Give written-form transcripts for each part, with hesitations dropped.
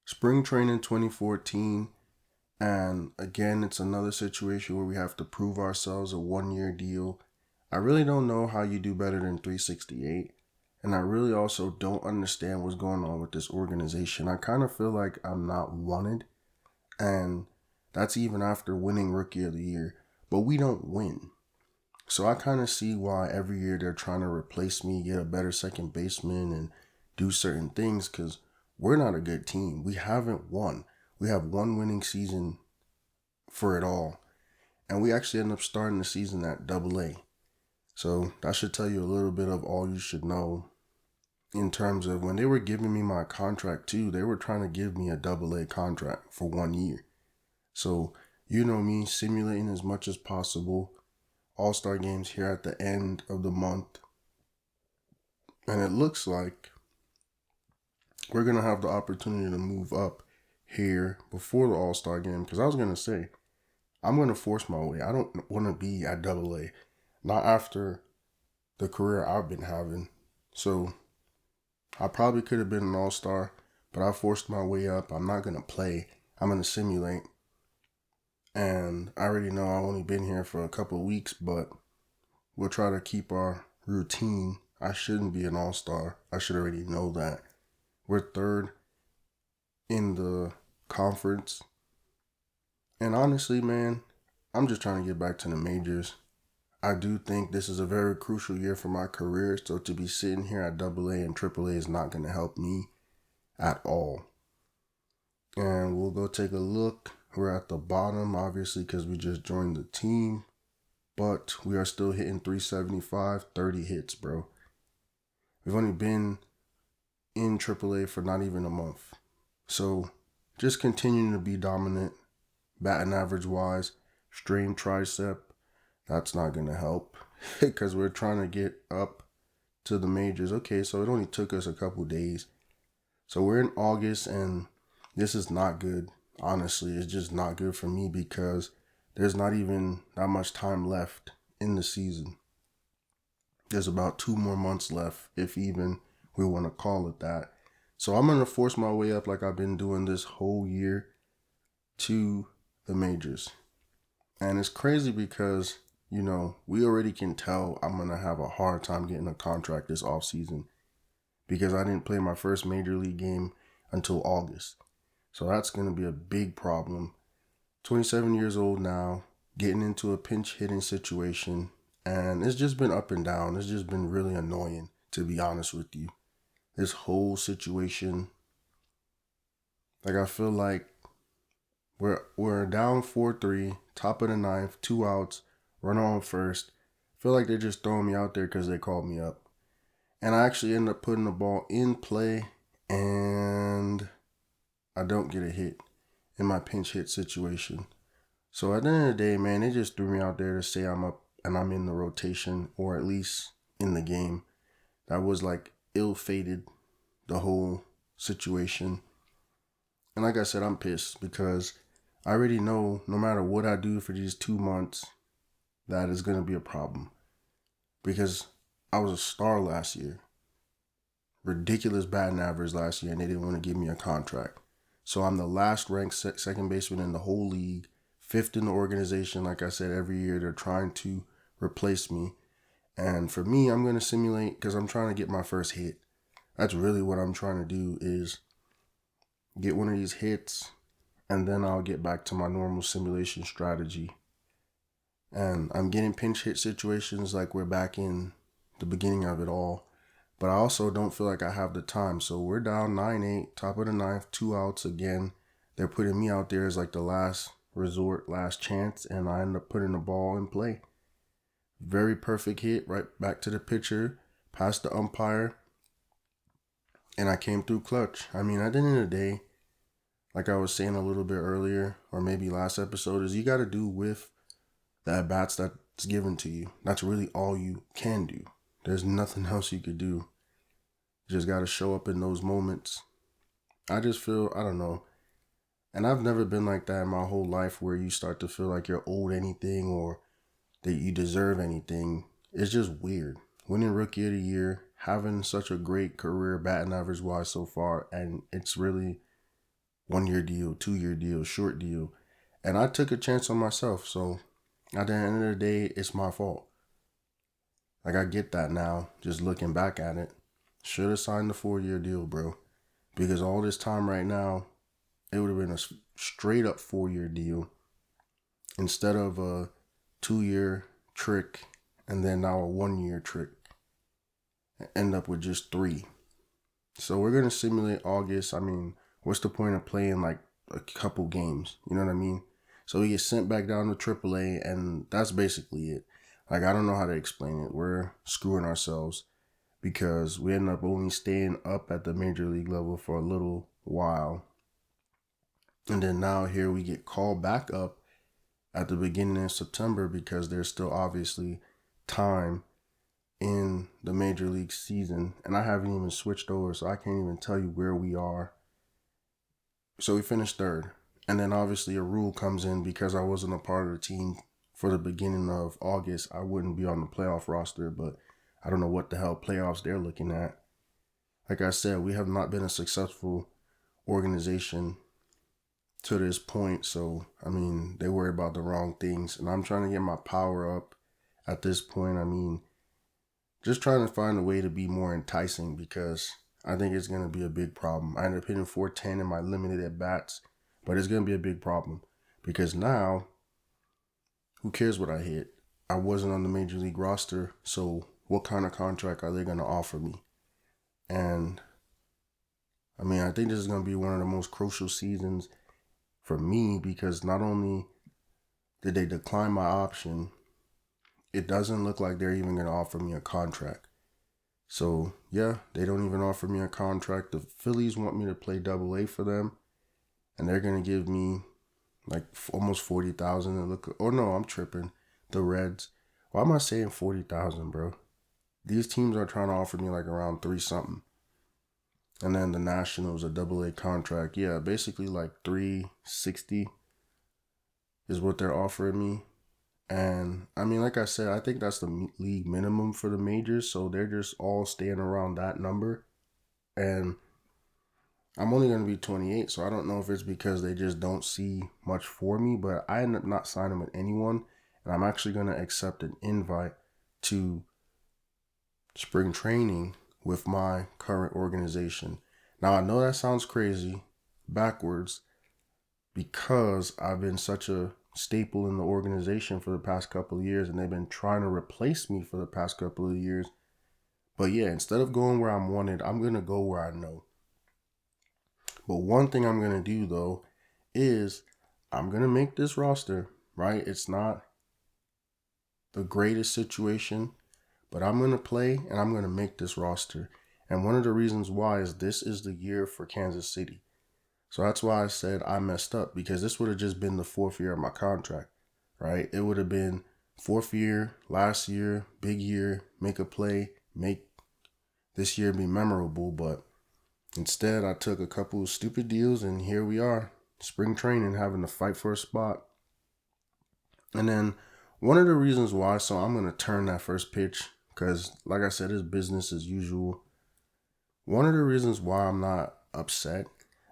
Spring training 2014, and again, it's another situation where we have to prove ourselves, a 1 year deal. I really don't know how you do better than 368, and I really also don't understand what's going on with this organization. I kind of feel like I'm not wanted, and that's even after winning Rookie of the Year, but we don't win. So I kind of see why every year they're trying to replace me, get a better second baseman, and do certain things because we're not a good team. We haven't won. We have one winning season for it all. And we actually end up starting the season at Double A. So that should tell you a little bit of all you should know in terms of when they were giving me my contract too, they were trying to give me a Double A contract for 1 year. So you know me, simulating as much as possible. All-Star games here at the end of the month. And it looks like we're going to have the opportunity to move up here before the All-Star game. Because I was going to say, I'm going to force my way. I don't want to be at Double A. Not after the career I've been having. So I probably could have been an All-Star, but I forced my way up. I'm not going to play. I'm going to simulate. And I already know I've only been here for a couple of weeks, but we'll try to keep our routine. I shouldn't be an all-star. I should already know that. We're third in the conference. And honestly, man, I'm just trying to get back to the majors. I do think this is a very crucial year for my career. So to be sitting here at AA and AAA is not going to help me at all. And we'll go take a look. We're at the bottom, obviously, because we just joined the team. But we are still hitting 375, 30 hits, bro. We've only been in AAA for not even a month. So just continuing to be dominant, batting average wise, strained tricep, that's not going to help because we're trying to get up to the majors. Okay, so it only took us a couple days. So we're in August and this is not good. Honestly, it's just not good for me because there's not even that much time left in the season. There's about 2 more months left, if even we want to call it that. So I'm going to force my way up like I've been doing this whole year to the majors. And it's crazy because, you know, we already can tell I'm going to have a hard time getting a contract this offseason because I didn't play my first major league game until August. So that's going to be a big problem. 27 years old now, getting into a pinch hitting situation, and it's just been up and down. It's just been really annoying, to be honest with you. This whole situation, like I feel like we're down 4-3, top of the ninth, 2 outs, runner on first. I feel like they're just throwing me out there because they called me up. And I actually end up putting the ball in play, and I don't get a hit in my pinch hit situation. So at the end of the day, man, they just threw me out there to say I'm up and I'm in the rotation or at least in the game. That was like ill-fated, the whole situation. And like I said, I'm pissed because I already know no matter what I do for these 2 months, that is going to be a problem. Because I was a star last year. Ridiculous batting average last year and they didn't want to give me a contract. So I'm the last ranked second baseman in the whole league, 5th in the organization. Like I said, every year they're trying to replace me. And for me, I'm going to simulate because I'm trying to get my first hit. That's really what I'm trying to do is get one of these hits and then I'll get back to my normal simulation strategy. And I'm getting pinch hit situations like we're back in the beginning of it all. But I also don't feel like I have the time. So we're down 9-8, top of the ninth, 2 outs again. They're putting me out there as like the last resort, last chance, and I end up putting the ball in play. Very perfect hit, right back to the pitcher, past the umpire, and I came through clutch. I mean, at the end of the day, like I was saying a little bit earlier, or maybe last episode, is you got to do with the at-bats that's given to you. That's really all you can do. There's nothing else you could do. You just got to show up in those moments. I just feel, I don't know. And I've never been like that in my whole life where you start to feel like you're owed anything or that you deserve anything. It's just weird. Winning Rookie of the Year, having such a great career batting average wise so far, and it's really 1 year deal, 2 year deal, short deal. And I took a chance on myself. So at the end of the day, it's my fault. Like, I get that now, just looking back at it. Should have signed the 4 year deal, bro. Because all this time right now, it would have been a straight up 4 year deal instead of a 2 year trick and then now a 1 year trick. End up with just 3. So we're going to simulate August. I mean, what's the point of playing like a couple games? You know what I mean? So we get sent back down to AAA, and that's basically it. Like, I don't know how to explain it. We're screwing ourselves because we end up only staying up at the major league level for a little while. And then now here we get called back up at the beginning of September because there's still obviously time in the major league season. And I haven't even switched over, so I can't even tell you where we are. So we finished third. And then obviously a rule comes in because I wasn't a part of the team for the beginning of August. I wouldn't be on the playoff roster, but I don't know what the hell playoffs they're looking at. Like I said, we have not been a successful organization to this point. So, I mean, they worry about the wrong things. And I'm trying to get my power up at this point. I mean, just trying to find a way to be more enticing because I think it's going to be a big problem. I ended up hitting 410 in my limited at bats, but it's going to be a big problem because now, who cares what I hit? I wasn't on the major league roster, so what kind of contract are they going to offer me? And I mean, I think this is going to be one of the most crucial seasons for me because not only did they decline my option, it doesn't look like they're even going to offer me a contract. So, yeah, they don't even offer me a contract. The Phillies want me to play AA for them, and they're going to give me like almost 40,000 to look. Oh, no, I'm tripping. The Reds. Why am I saying 40,000, bro? These teams are trying to offer me like around 3-something. And then the Nationals, a AA contract. Yeah, basically like 360 is what they're offering me. And I mean, like I said, I think that's the league minimum for the majors. So they're just all staying around that number. And I'm only going to be 28. So I don't know if it's because they just don't see much for me. But I end up not signing with anyone. And I'm actually going to accept an invite to spring training with my current organization. Now, I know that sounds crazy, backwards, because I've been such a staple in the organization for the past couple of years and they've been trying to replace me for the past couple of years. But yeah, instead of going where I'm wanted, I'm going to go where I know. But one thing I'm going to do, though, is I'm going to make this roster, right? It's not the greatest situation, but I'm going to play and I'm going to make this roster. And one of the reasons why is this is the year for Kansas City. So that's why I said I messed up, because this would have just been the 4th year of my contract, right? It would have been 4th year, last year, big year, make a play, make this year be memorable. But instead, I took a couple of stupid deals and here we are, spring training, having to fight for a spot. And then one of the reasons why, so I'm going to turn that first pitch because, like I said, it's business as usual. One of the reasons why I'm not upset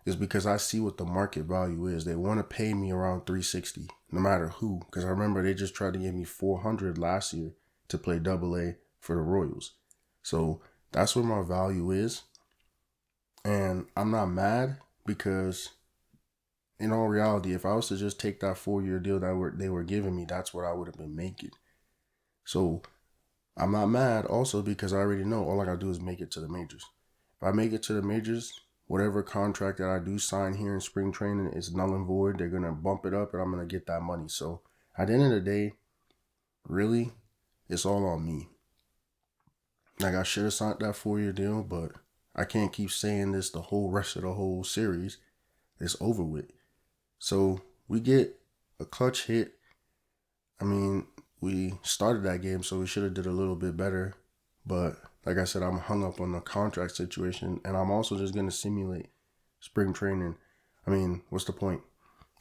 is because I see what the market value is. They want to pay me around 360, no matter who. Because I remember they just tried to give me 400 last year to play AA for the Royals. So that's where my value is. And I'm not mad because, in all reality, if I was to just take that 4-year deal that they were giving me, that's what I would have been making. So I'm not mad also because I already know all I got to do is make it to the majors. If I make it to the majors, whatever contract that I do sign here in spring training is null and void. They're going to bump it up and I'm going to get that money. So at the end of the day, really, it's all on me. Like, I should have signed that 4-year deal, but I can't keep saying this the whole rest of the whole series. It's over with. So we get a clutch hit. I mean, we started that game, so we should have did a little bit better. But like I said, I'm hung up on the contract situation, and I'm also just going to simulate spring training. I mean, what's the point?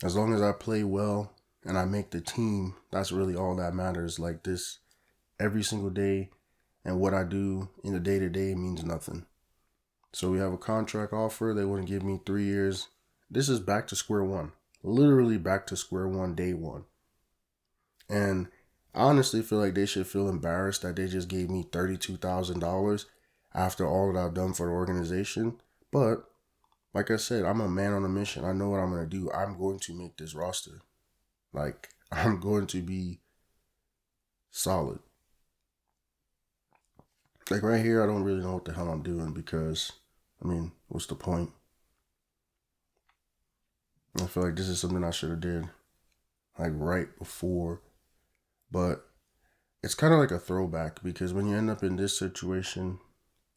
As long as I play well and I make the team, that's really all that matters. Like, this every single day, and what I do in the day-to-day means nothing. So we have a contract offer. They want to give me 3 years, this is back to square one. Literally back to square one, day one. And I honestly feel like they should feel embarrassed that they just gave me $32,000 after all that I've done for the organization. But like I said, I'm a man on a mission. I know what I'm going to do. I'm going to make this roster. Like, I'm going to be solid. Like right here, I don't really know what the hell I'm doing because, I mean, what's the point? I feel like this is something I should have did like right before. But it's kind of like a throwback because when you end up in this situation,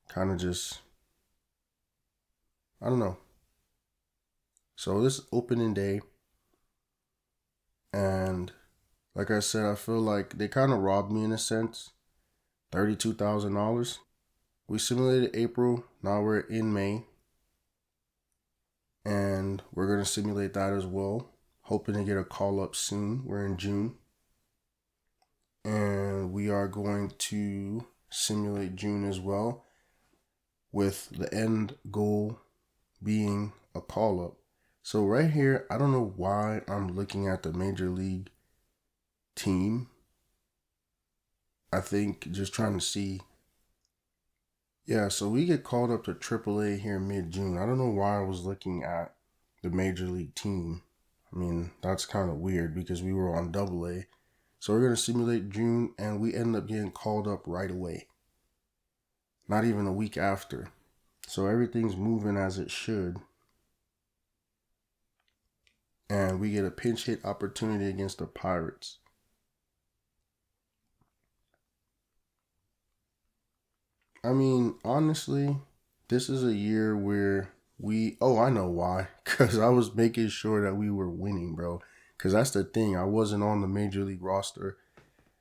kind of just, I don't know. So this opening day, and like I said, I feel like they kind of robbed me in a sense. $32,000. We simulated April. Now we're in May. And we're going to simulate that as well. Hoping to get a call up soon. We're in June. And we are going to simulate June as well, with the end goal being a call up. So right here, I don't know why I'm looking at the Major League team. I think just trying to see. Yeah, so we get called up to AAA here mid-June. I don't know why I was looking at the Major League team. I mean, that's kind of weird because we were on AA. So we're going to simulate June, and we end up getting called up right away. Not even a week after. So everything's moving as it should. And we get a pinch hit opportunity against the Pirates. I mean, honestly, this is a year where I know why. Because I was making sure that we were winning, bro. Because that's the thing. I wasn't on the Major League roster.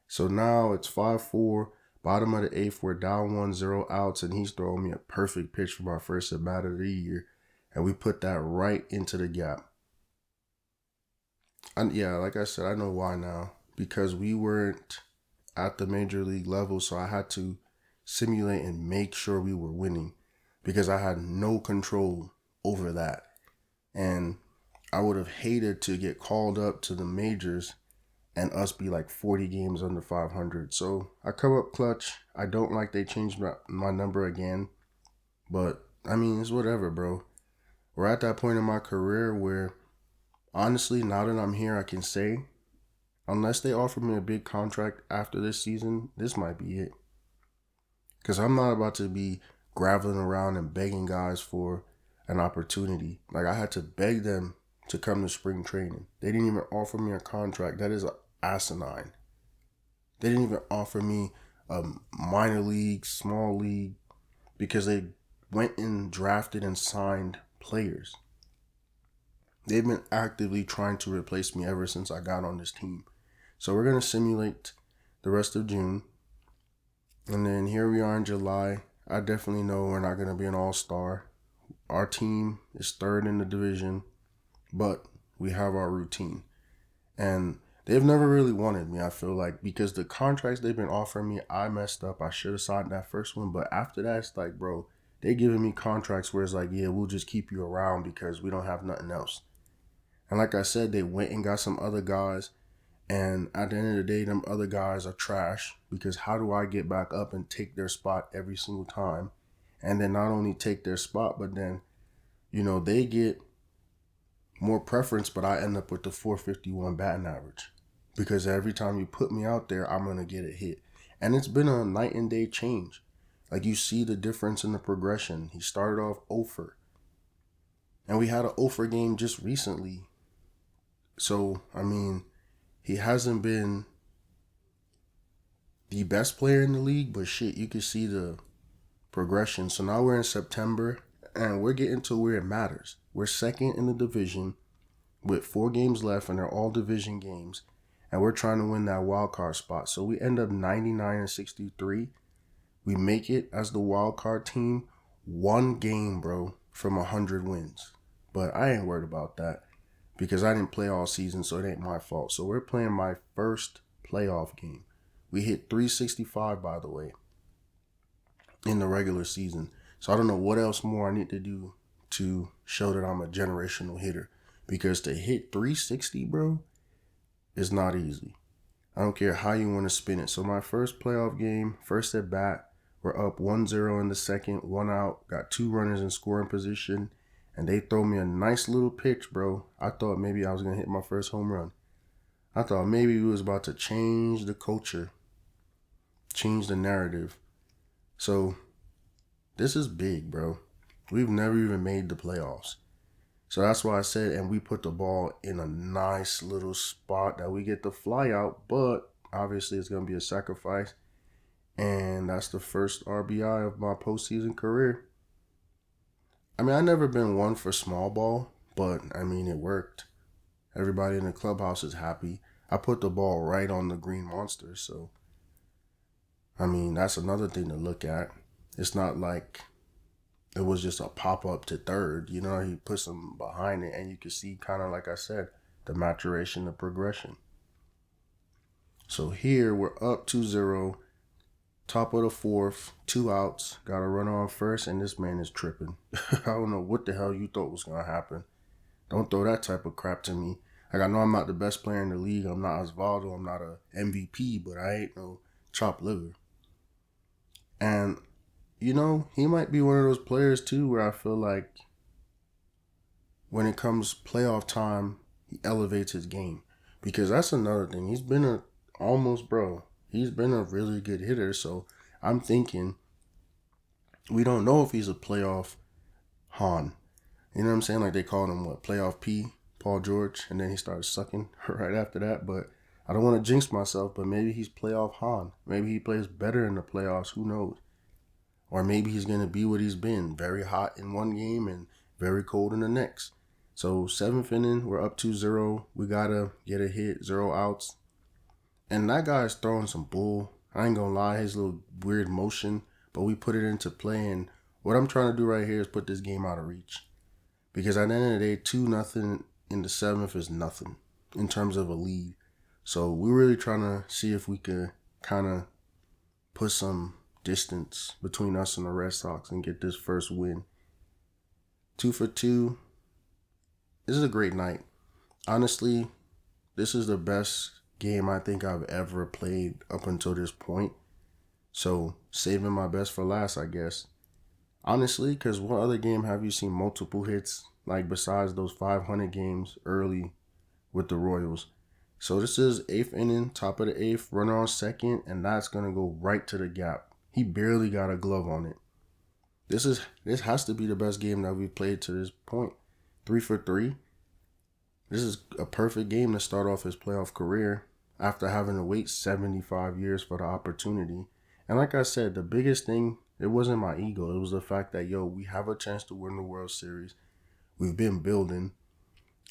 So now it's 5-4, bottom of the eighth. We're down 1-0 outs, and he's throwing me a perfect pitch for my first at bat of the year. And we put that right into the gap. Yeah, like I said, I know why now. Because we weren't at the Major League level, so I had to simulate and make sure we were winning. Because I had no control over that. And I would have hated to get called up to the majors and us be like 40 games under 500. So I come up clutch. I don't like they changed my number again. But, I mean, it's whatever, bro. We're at that point in my career where, honestly, now that I'm here, I can say, unless they offer me a big contract after this season, this might be it. Because I'm not about to be graveling around and begging guys for an opportunity. Like, I had to beg them to come to spring training. They didn't even offer me a contract. That is asinine. They didn't even offer me a minor league, small league, because they went and drafted and signed players. They've been actively trying to replace me ever since I got on this team. So we're going to simulate the rest of June. And then here we are in July. I definitely know we're not going to be an all-star. Our team is third in the division, but we have our routine. And they've never really wanted me, I feel like, because the contracts they've been offering me, I messed up. I should have signed that first one. But after that, it's like, bro, they giving me contracts where it's like, yeah, we'll just keep you around because we don't have nothing else. And like I said, they went and got some other guys. And at the end of the day, them other guys are trash because how do I get back up and take their spot every single time? And then not only take their spot, but then, they get more preference, but I end up with the 451 batting average because every time you put me out there, I'm going to get a hit. And it's been a night and day change. Like, you see the difference in the progression. He started off 0-for. And we had an 0-for game just recently. So, I mean, he hasn't been the best player in the league, but shit, you can see the progression. So now we're in September, and we're getting to where it matters. We're second in the division with 4 games left, and they're all division games, and we're trying to win that wild card spot. So we end up 99-63. We make it as the wild card team, 1 game, bro, from 100 wins. But I ain't worried about that because I didn't play all season, so it ain't my fault. So we're playing my first playoff game. We hit 365, by the way, in the regular season. So I don't know what else more I need to do to show that I'm a generational hitter. Because to hit 360, bro, is not easy. I don't care how you want to spin it. So my first playoff game, first at bat, we're up 1-0 in the second, 1 out, got 2 runners in scoring position, and they throw me a nice little pitch, bro. I thought maybe I was going to hit my first home run. I thought maybe we was about to change the culture, change the narrative. So this is big, bro. We've never even made the playoffs. So that's why I said, and we put the ball in a nice little spot that we get to fly out, but obviously it's going to be a sacrifice. And that's the first RBI of my postseason career. I mean, I've never been one for small ball, but I mean, it worked. Everybody in the clubhouse is happy. I put the ball right on the green monster, so I mean, that's another thing to look at. It's not like it was just a pop-up to third. You know, he put some behind it, and you can see kind of, like I said, the maturation, the progression. So here, we're up 2-0, top of the fourth, 2 outs, got a runner on first, and this man is tripping. I don't know what the hell you thought was going to happen. Don't throw that type of crap to me. Like, I know I'm not the best player in the league. I'm not Osvaldo. I'm not a MVP, but I ain't no chopped liver. And you know, he might be one of those players too where I feel like when it comes playoff time, he elevates his game. Because that's another thing. He's been he's been a really good hitter. So I'm thinking, we don't know if he's a playoff Han. You know what I'm saying? Like they called him, playoff P, Paul George. And then he started sucking right after that. But I don't want to jinx myself, but maybe he's playoff Han. Maybe he plays better in the playoffs. Who knows? Or maybe he's going to be what he's been, very hot in one game and very cold in the next. So 7th inning, we're up 2-0. We got to get a hit, 0 outs. And that guy's throwing some bull. I ain't going to lie, his little weird motion, but we put it into play. And what I'm trying to do right here is put this game out of reach. Because at the end of the day, 2-0 in the 7th is nothing in terms of a lead. So we're really trying to see if we could kind of put some distance between us and the Red Sox and get this first win. 2 for 2. This is a great night. Honestly, this is the best game I think I've ever played up until this point. So, saving my best for last, I guess. Honestly, because what other game have you seen multiple hits, like besides those 500 games early with the Royals? So this is 8th inning, top of the 8th, runner on second, and that's going to go right to the gap. He barely got a glove on it. This has to be the best game that we've played to this point. 3 for 3. This is a perfect game to start off his playoff career after having to wait 75 years for the opportunity. And like I said, the biggest thing, it wasn't my ego. It was the fact that, we have a chance to win the World Series. We've been building.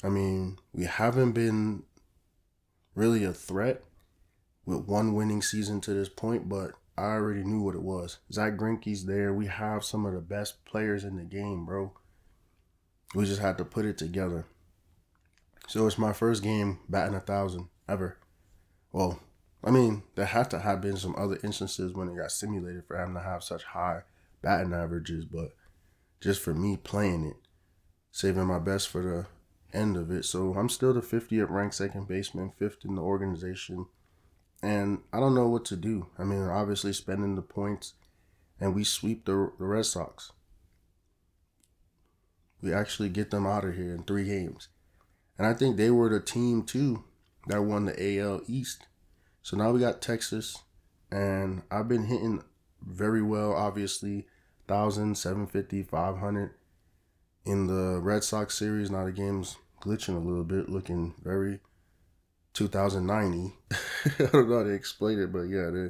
I mean, we haven't been really a threat with one winning season to this point, but I already knew what it was. Zach Greinke's there. We have some of the best players in the game, bro. We just had to put it together. So it's my first game batting 1,000 ever. Well, I mean, there have to have been some other instances when it got simulated for him to have such high batting averages, but just for me playing it, saving my best for the end of it. So I'm still the 50th ranked second baseman, 5th in the organization. And I don't know what to do. I mean, obviously spending the points, and we sweep the Red Sox. We actually get them out of here in 3 games. And I think they were the team, too, that won the AL East. So now we got Texas, and I've been hitting very well, obviously, 1,000, 750, 500. In the Red Sox series, now the game's glitching a little bit, looking very 2090. I don't know how to explain it, but yeah,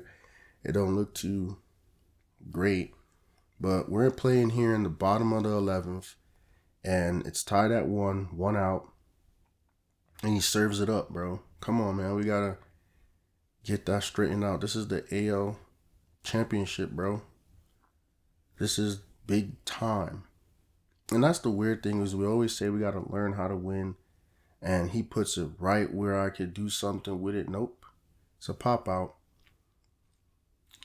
it don't look too great. But we're playing here in the bottom of the 11th, and it's tied at 1 out, and he serves it up, bro. Come on, man. We got to get that straightened out. This is the AL championship, bro. This is big time. And that's the weird thing is we always say we got to learn how to win. And he puts it right where I could do something with it. Nope. It's a pop out.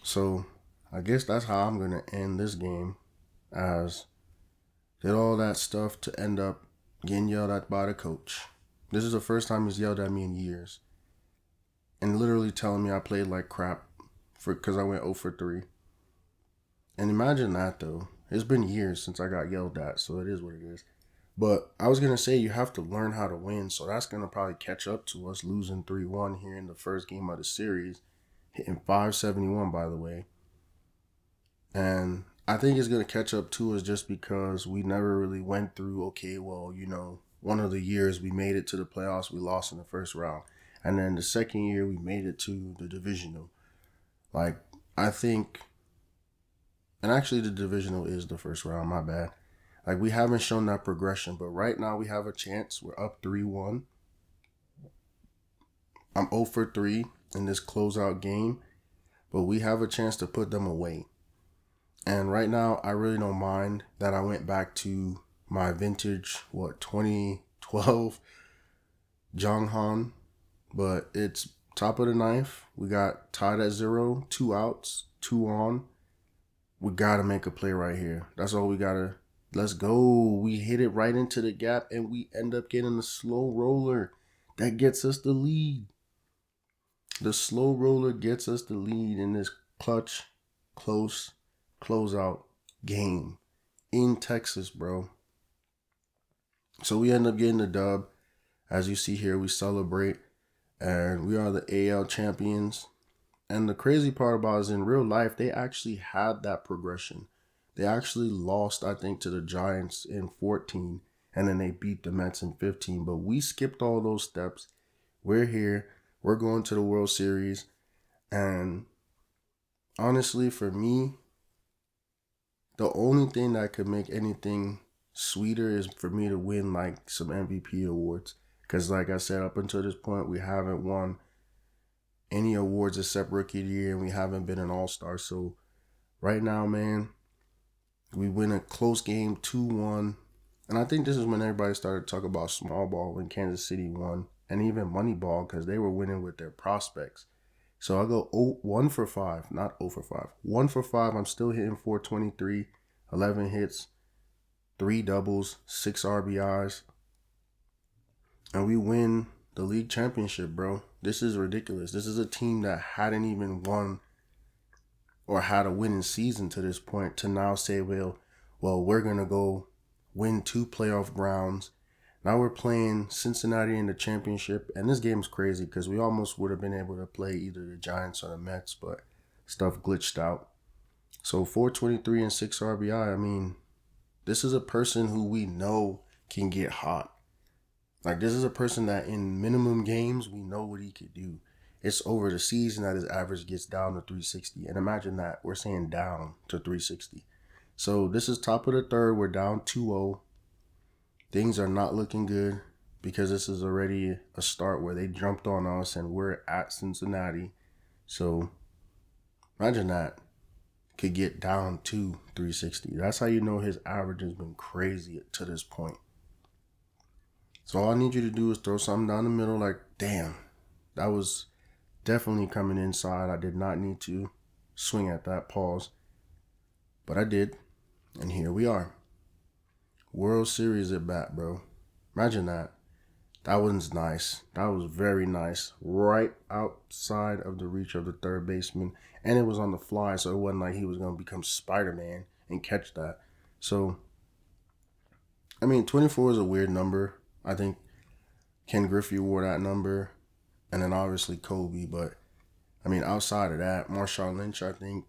So I guess that's how I'm going to end this game, as did all that stuff to end up getting yelled at by the coach. This is the first time he's yelled at me in years. And literally telling me I played like crap because I went 0 for 3. And imagine that though. It's been years since I got yelled at, so it is what it is. But I was going to say you have to learn how to win, so that's going to probably catch up to us losing 3-1 here in the first game of the series, hitting 571 by the way. And I think it's going to catch up to us just because we never really went through, okay, well, one of the years we made it to the playoffs, we lost in the first round. And then the second year we made it to the divisional. Like, I think, and actually the divisional is the first round, my bad. Like, we haven't shown that progression, but right now we have a chance. We're up 3-1. I'm 0 for 3 in this closeout game, but we have a chance to put them away. And right now, I really don't mind that I went back to my vintage, 2012 Jong Han, but it's top of the ninth. We got tied at 0, 2 outs, 2 on. We got to make a play right here. That's all we got to. Let's go. We hit it right into the gap, and we end up getting the slow roller. That gets us the lead. The slow roller gets us the lead in this clutch, close, closeout game in Texas, bro. So we end up getting the dub. As you see here, we celebrate, and we are the AL champions. And the crazy part about it is in real life, they actually had that progression. They actually lost, I think, to the Giants in 14, and then they beat the Mets in 15. But we skipped all those steps. We're here. We're going to the World Series. And honestly, for me, the only thing that could make anything sweeter is for me to win like some MVP awards. Because like I said, up until this point, we haven't won any awards except Rookie of the Year, and we haven't been an All-Star. So right now, man, we win a close game 2-1. And I think this is when everybody started talking about small ball when Kansas City won. And even Moneyball because they were winning with their prospects. So I go 1 for 5, not 0 for 5. 1 for 5, I'm still hitting 423, 11 hits, 3 doubles, 6 RBIs. And we win the league championship, bro. This is ridiculous. This is a team that hadn't even won or had a winning season to this point to now say, well, we're going to go win 2 playoff rounds. Now we're playing Cincinnati in the championship, and this game's crazy because we almost would have been able to play either the Giants or the Mets, but stuff glitched out. So 423 and 6 RBI, I mean, this is a person who we know can get hot. Like, this is a person that in minimum games, we know what he could do. It's over the season that his average gets down to 360. And imagine that, we're saying down to 360. So this is top of the third, we're down 2-0. Things are not looking good because this is already a start where they jumped on us and we're at Cincinnati. So imagine that could get down to 360. That's how you know his average has been crazy to this point. So all I need you to do is throw something down the middle like, damn, that was definitely coming inside. I did not need to swing at that pause, but I did. And here we are. World Series at bat, bro. Imagine that. That one's nice. That was very nice. Right outside of the reach of the third baseman. And it was on the fly, so it wasn't like he was going to become Spider-Man and catch that. So, I mean, 24 is a weird number. I think Ken Griffey wore that number. And then obviously Kobe. But, I mean, outside of that, Marshawn Lynch, I think,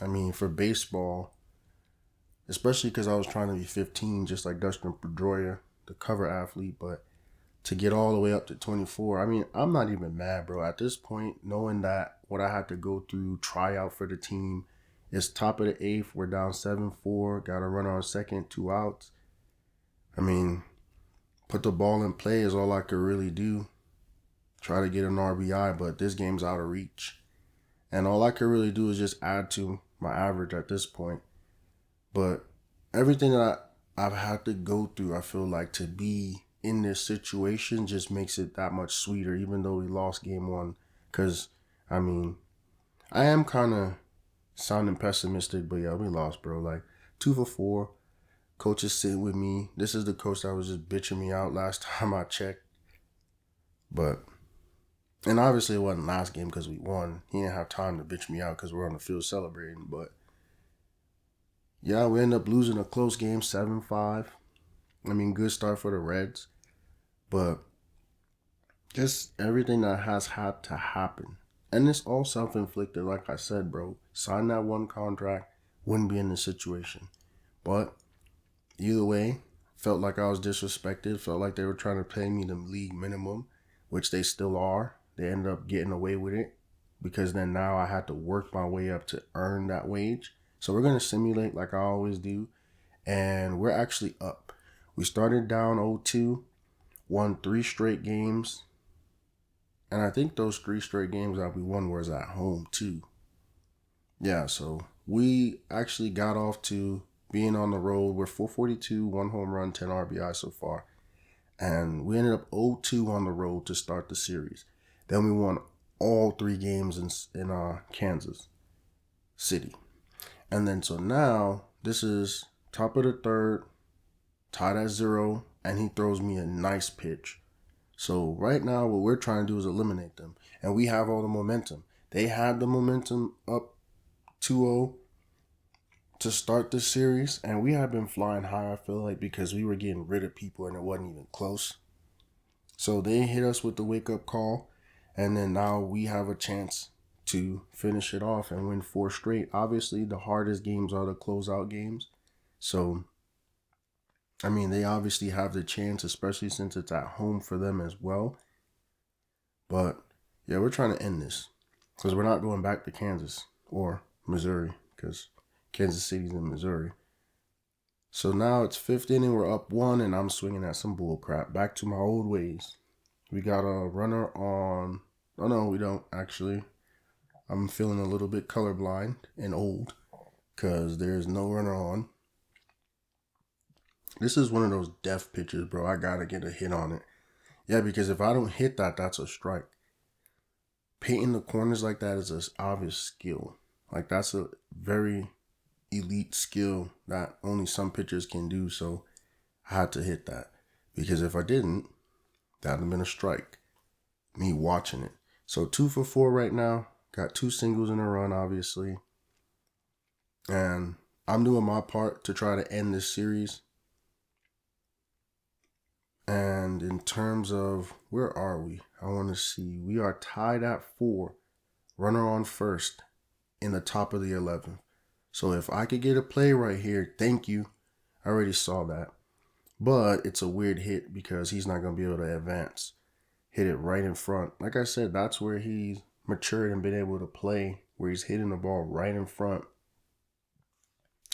I mean, for baseball, especially because I was trying to be 15, just like Dustin Pedroia, the cover athlete, but to get all the way up to 24, I mean, I'm not even mad, bro. At this point, knowing that what I had to go through, try out for the team, it's top of the 8th, we're down 7-4, got a runner on second, 2 outs. I mean, put the ball in play is all I could really do. Try to get an RBI, but this game's out of reach. And all I could really do is just add to my average at this point. But everything that I've had to go through, I feel like to be in this situation just makes it that much sweeter, even though we lost game 1. Because, I mean, I am kind of sounding pessimistic, but yeah, we lost, bro. Like, 2 for 4. Coach is sitting with me. This is the coach that was just bitching me out last time I checked. But, and obviously it wasn't last game because we won. He didn't have time to bitch me out because we're on the field celebrating. But, yeah, we ended up losing a close game, 7-5. I mean, good start for the Reds. But just everything that has had to happen. And it's all self-inflicted, like I said, bro. Sign that one contract, wouldn't be in this situation. But either way, felt like I was disrespected. Felt like they were trying to pay me the league minimum, which they still are. They ended up getting away with it because then now I had to work my way up to earn that wage. So we're going to simulate like I always do. And we're actually up. We started down 0-2, won 3 straight games. And I think those 3 straight games that we won was at home too. Yeah, so we actually got off to being on the road. We're 442, 1 home run, 10 RBI so far. And we ended up 0-2 on the road to start the series. Then we won all 3 games in Kansas City. And then so now this is top of the third, tied at 0, and he throws me a nice pitch. So right now what we're trying to do is eliminate them. And we have all the momentum. They had the momentum up 2-0 to start this series, and we have been flying high, I feel like, because we were getting rid of people and it wasn't even close. So they hit us with the wake-up call, and then now we have a chance to finish it off and win 4 straight. Obviously, the hardest games are the closeout games. So, I mean, they obviously have the chance, especially since it's at home for them as well. But, yeah, we're trying to end this because we're not going back to Kansas or Missouri because Kansas City's in Missouri. So now it's 5th inning, we're up 1, and I'm swinging at some bull crap. Back to my old ways. We got a runner on... Oh, no, we don't, actually. I'm feeling a little bit colorblind and old because there's no runner on. This is one of those death pitches, bro. I got to get a hit on it. Yeah, because if I don't hit that, that's a strike. Painting the corners like that is an obvious skill. Like, that's a very elite skill that only some pitchers can do. So I had to hit that because if I didn't, that would have been a strike. Me watching it. So 2 for 4 right now. Got 2 singles in a run, obviously. And I'm doing my part to try to end this series. And in terms of where are we? I want to see. We are tied at 4. Runner on first in the top of the 11th. So if I could get a play right here, thank you. I already saw that. But it's a weird hit because he's not going to be able to advance. Hit it right in front. Like I said, that's where he's matured and been able to play, where he's hitting the ball right in front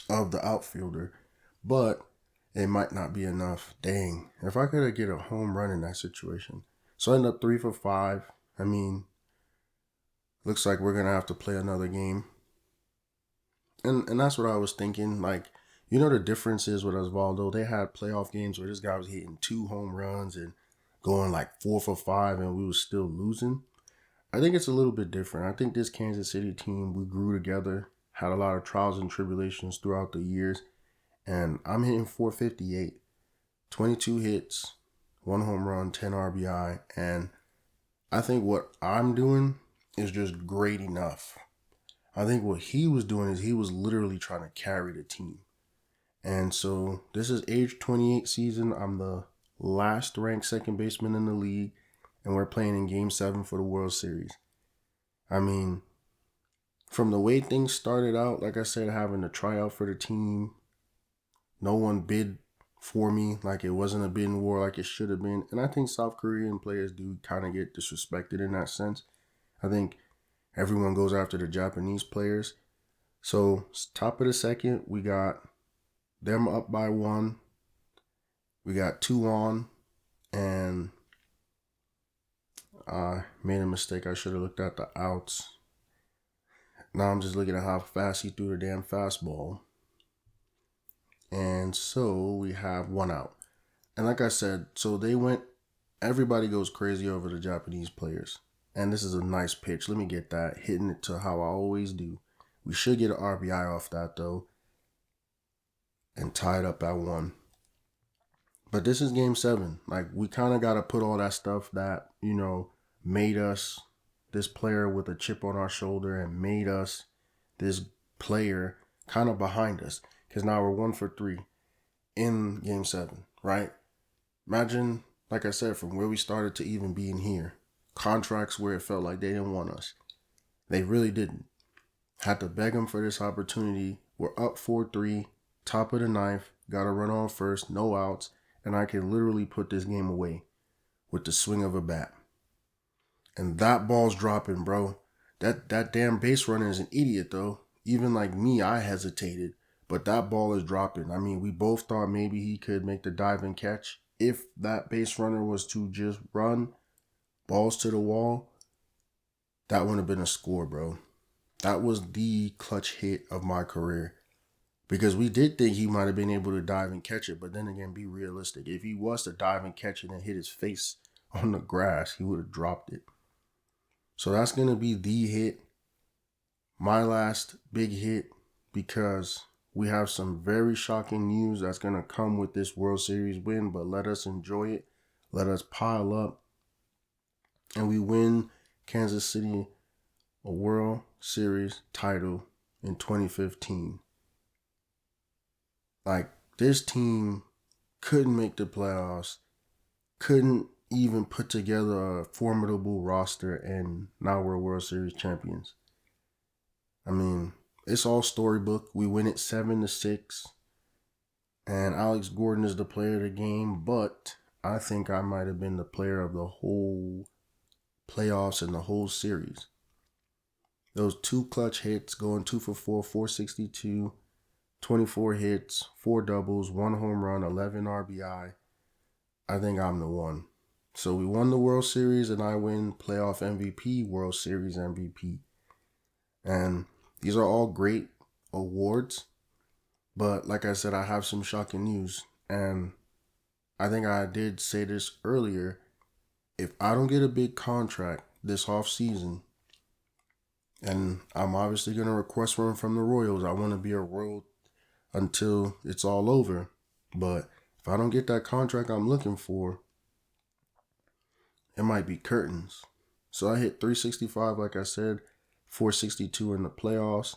of the outfielder. But it might not be enough. Dang. If I could get a home run in that situation. So I end up 3 for 5. I mean, looks like we're going to have to play another game. And that's what I was thinking. Like, you know, the difference is with Osvaldo, they had playoff games where this guy was hitting 2 home runs and going like 4 for 5 and we were still losing. I think it's a little bit different. I think this Kansas City team, we grew together, had a lot of trials and tribulations throughout the years. And I'm hitting 458, 22 hits, 1 home run, 10 RBI. And I think what I'm doing is just great enough. I think what he was doing is he was literally trying to carry the team. And so this is age 28 season. I'm the last ranked second baseman in the league. And we're playing in Game 7 for the World Series. I mean, from the way things started out, like I said, having to try out for the team, no one bid for me. Like, it wasn't a bidding war like it should have been. And I think South Korean players do kind of get disrespected in that sense. I think everyone goes after the Japanese players. So, top of the second, we got them up by 1. We got 2 on. And I made a mistake. I should have looked at the outs. Now I'm just looking at how fast he threw the damn fastball. And so we have 1 out. And like I said, so everybody goes crazy over the Japanese players. And this is a nice pitch. Let me get that. Hitting it to how I always do. We should get an RBI off that though. and tied up at 1. But this is game 7. Like, we kind of got to put all that stuff that, made us this player with a chip on our shoulder and made us this player kind of behind us. Because now we're 1 for 3 in game 7, right? Imagine, like I said, from where we started to even being here. Contracts where it felt like they didn't want us. They really didn't. Had to beg them for this opportunity. We're up 4-3, top of the 9th, got to run on first, no outs, and I can literally put this game away with the swing of a bat. And that ball's dropping, bro. That damn base runner is an idiot, though. Even like me, I hesitated, but that ball is dropping. I mean, we both thought maybe he could make the dive and catch. If that base runner was to just run balls to the wall, that wouldn't have been a score, bro. That was the clutch hit of my career. Because we did think he might have been able to dive and catch it, but then again, be realistic. If he was to dive and catch it and hit his face on the grass, he would have dropped it. So that's going to be the hit, my last big hit, because we have some very shocking news that's going to come with this World Series win, but let us enjoy it. Let us pile up, and we win Kansas City a World Series title in 2015. Like, this team couldn't make the playoffs, couldn't even put together a formidable roster, and now we're World Series champions. I mean, it's all storybook. We win it 7-6, and Alex Gordon is the player of the game, but I think I might have been the player of the whole playoffs and the whole series. Those 2 clutch hits, going 2 for 4, 462, 24 hits, 4 doubles, 1 home run, 11 RBI. I think I'm the one. So we won the World Series, and I win playoff MVP, World Series MVP. And these are all great awards. But like I said, I have some shocking news. And I think I did say this earlier. If I don't get a big contract this offseason, and I'm obviously going to request one from the Royals. I want to be a Royal until it's all over. But if I don't get that contract I'm looking for, it might be curtains. So I hit 365, like I said, 462 in the playoffs.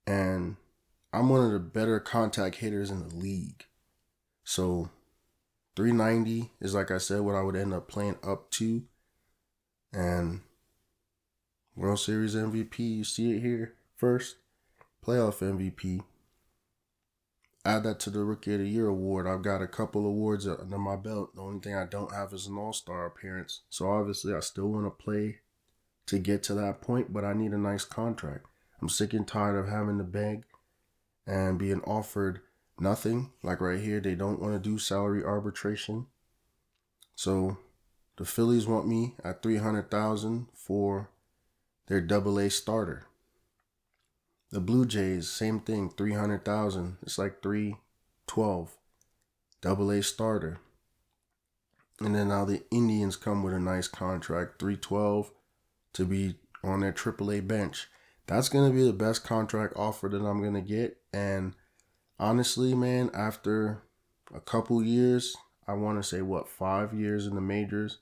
And I'm one of the better contact hitters in the league. So 390 is, like I said, what I would end up playing up to. And World Series MVP, you see it here first. Playoff MVP. Add that to the Rookie of the Year award. I've got a couple awards under my belt. The only thing I don't have is an All-Star appearance. So obviously I still want to play to get to that point, but I need a nice contract. I'm sick and tired of having to beg and being offered nothing. Like right here, they don't want to do salary arbitration. So the Phillies want me at $300,000 for their AA starter. The Blue Jays, same thing, $300,000. It's like $312, AA starter. And then now the Indians come with a nice contract, $312 to be on their AAA bench. That's going to be the best contract offer that I'm going to get. And honestly, man, after a couple years, I want to say 5 years in the majors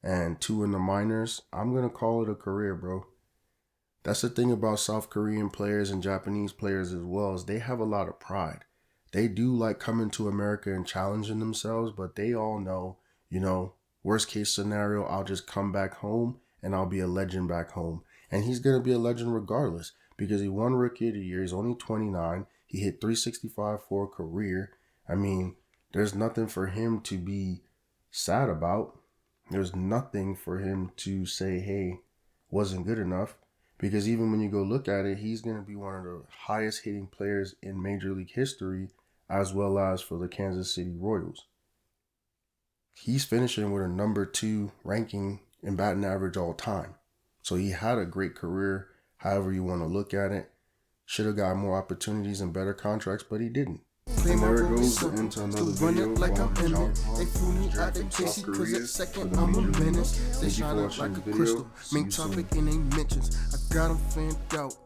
and 2 in the minors, I'm going to call it a career, bro. That's the thing about South Korean players and Japanese players as well, is they have a lot of pride. They do like coming to America and challenging themselves, but they all know, worst case scenario, I'll just come back home and I'll be a legend back home. And he's going to be a legend regardless, because he won Rookie of the Year. He's only 29. He hit 365 for a career. I mean, there's nothing for him to be sad about. There's nothing for him to say, hey, wasn't good enough. Because even when you go look at it, he's going to be one of the highest hitting players in Major League history, as well as for the Kansas City Royals. He's finishing with a number 2 ranking in batting average all time. So he had a great career, however you want to look at it. Should have got more opportunities and better contracts, but he didn't. And there it goes into another video on Jong Han, South Korea, for the Major League. Thank you for watching the video. See you soon.